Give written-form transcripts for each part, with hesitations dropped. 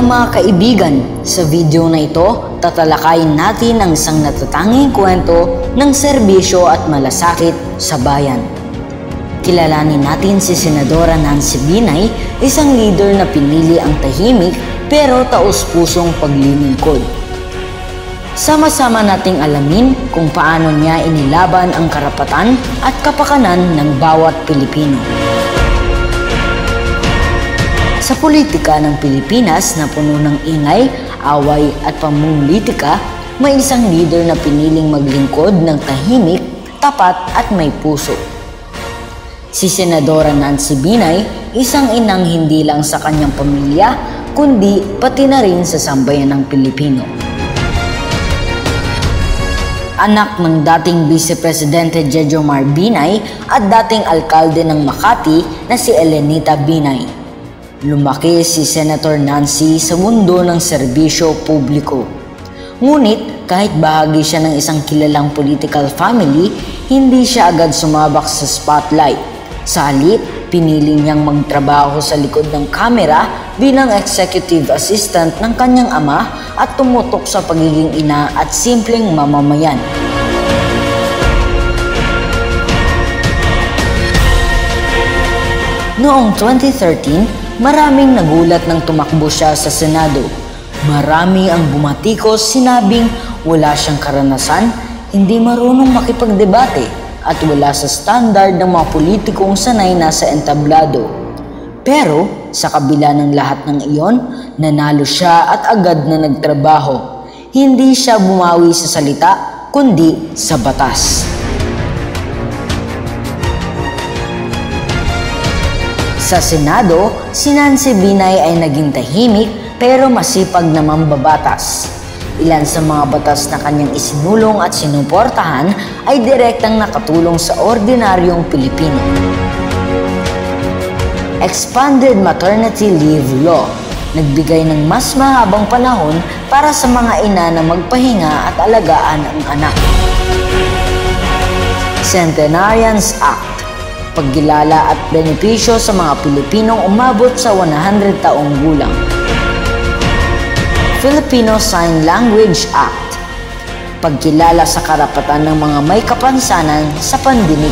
mga kaibigan, sa video na ito, tatalakayin natin ang isang natatanging kwento ng serbisyo at malasakit sa bayan. Kilalanin natin si Senadora Nancy Binay, isang leader na pinili ang tahimik pero taos-pusong paglilingkod. Sama-sama nating alamin kung paano niya inilaban ang karapatan at kapakanan ng bawat Pilipino. Sa politika ng Pilipinas na puno ng ingay, away at pamumulitika, may isang leader na piniling maglingkod ng tahimik, tapat at may puso. Si Senadora Nancy Binay, isang inang hindi lang sa kanyang pamilya, kundi pati na rin sa sambayan ng Pilipino. Anak ng dating Vice Presidente Jejomar Binay at dating alkalde ng Makati na si Elenita Binay. Lumaki si Senator Nancy sa mundo ng serbisyo publiko. Ngunit kahit bahagi siya ng isang kilalang political family, hindi siya agad sumabak sa spotlight. Sa halip, pinili niyang magtrabaho sa likod ng kamera bilang executive assistant ng kanyang ama at tumutok sa pagiging ina at simpleng mamamayan. Noong 2013, maraming nagulat nang tumakbo siya sa Senado. Marami ang bumatikos, sinabing wala siyang karanasan, hindi marunong makipagdebate, at wala sa standard ng mga politikong sanay na sa entablado. Pero sa kabila ng lahat ng iyon, nanalo siya at agad na nagtrabaho. Hindi siya bumawi sa salita, kundi sa batas. Sa Senado, si Nancy Binay ay naging tahimik pero masipag na mambabatas. Ilan sa mga batas na kanyang isinulong at sinuportahan ay direktang nakatulong sa ordinaryong Pilipino. Expanded Maternity Leave Law, nagbigay ng mas mahabang panahon para sa mga ina na magpahinga at alagaan ang anak. Centenarians Act, pagkilala at benepisyo sa mga Pilipinong umabot sa 100 taong gulang. Filipino Sign Language Act, pagkilala sa karapatan ng mga may kapansanan sa pandinig.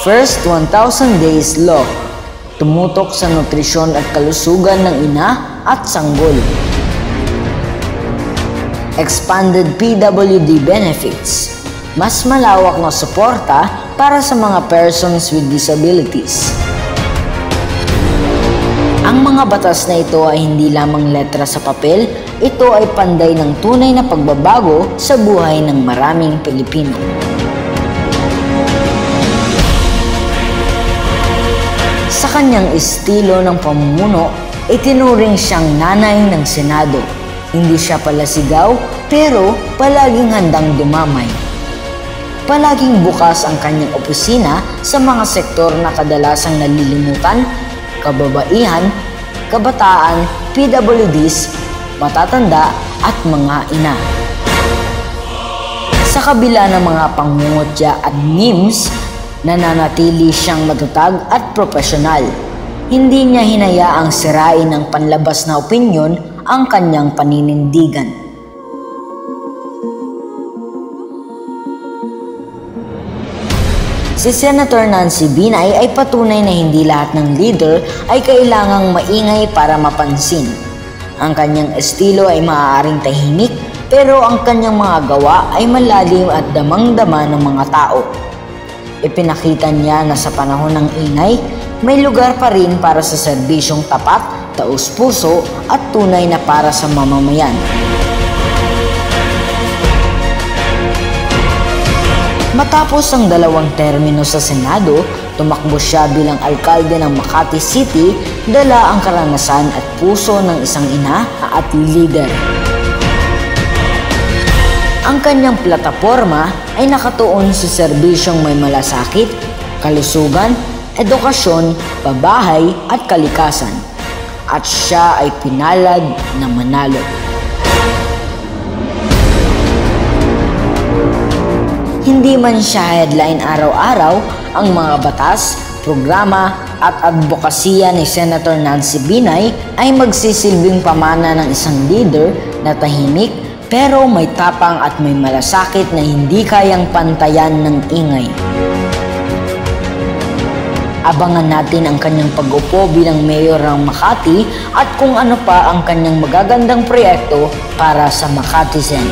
First 1,000 Days Law, tumutok sa nutrisyon at kalusugan ng ina at sanggol. Expanded PWD Benefits, mas malawak na suporta para sa mga persons with disabilities. Ang mga batas na ito ay hindi lamang letra sa papel, ito ay panday ng tunay na pagbabago sa buhay ng maraming Pilipino. Sa kanyang estilo ng pamumuno, itinuring siyang nanay ng Senado. Hindi siya palasigaw, pero palaging handang dumamay. Palaging bukas ang kanyang opisina sa mga sektor na kadalasang nalilimutan: kababaihan, kabataan, PWDs, matatanda at mga ina. Sa kabila ng mga pangungutya at memes, nananatili siyang matatag at profesional. Hindi niya hinayaang sirain ng panlabas na opinyon ang kanyang paninindigan. Si Senator Nancy Binay ay patunay na hindi lahat ng leader ay kailangang maingay para mapansin. Ang kanyang estilo ay maaaring tahimik, pero ang kanyang mga gawa ay malalim at damang-dama ng mga tao. Ipinakita niya na sa panahon ng ingay, may lugar pa rin para sa serbisyong tapat, taos-puso at tunay na para sa mamamayan. Matapos ang 2 termino sa Senado, tumakbo siya bilang alkalde ng Makati City, dala ang karanasan at puso ng isang ina at leader. Ang kanyang plataporma ay nakatuon sa serbisyong may malasakit, kalusugan, edukasyon, pabahay at kalikasan. At siya ay pinalad na manalo. Hindi man siya headline araw-araw, ang mga batas, programa at advokasya ni Senator Nancy Binay ay magsisilbing pamana ng isang leader na tahimik pero may tapang at may malasakit na hindi kayang pantayan ng ingay. Abangan natin ang kanyang pag-upo bilang mayor ng Makati at kung ano pa ang kanyang magagandang proyekto para sa Makatizen.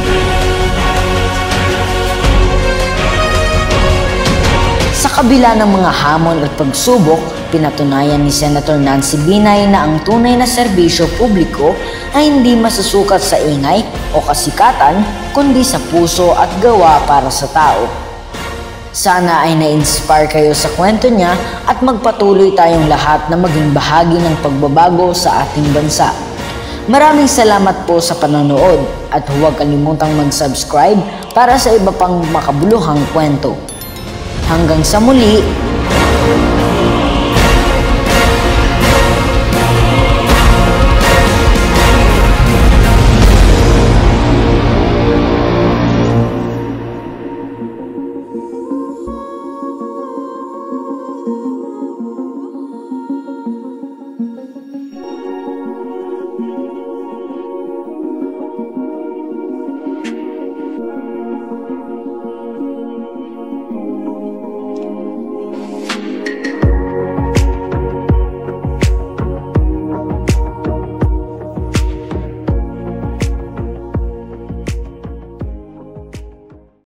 Sa kabila ng mga hamon at pagsubok, pinatunayan ni Senator Nancy Binay na ang tunay na serbisyo publiko ay hindi masusukat sa ingay o kasikatan kundi sa puso at gawa para sa tao. Sana ay na-inspire kayo sa kwento niya at magpatuloy tayong lahat na maging bahagi ng pagbabago sa ating bansa. Maraming salamat po sa panonood at huwag kalimutang mag-subscribe para sa iba pang makabuluhang kwento. Hanggang sa muli,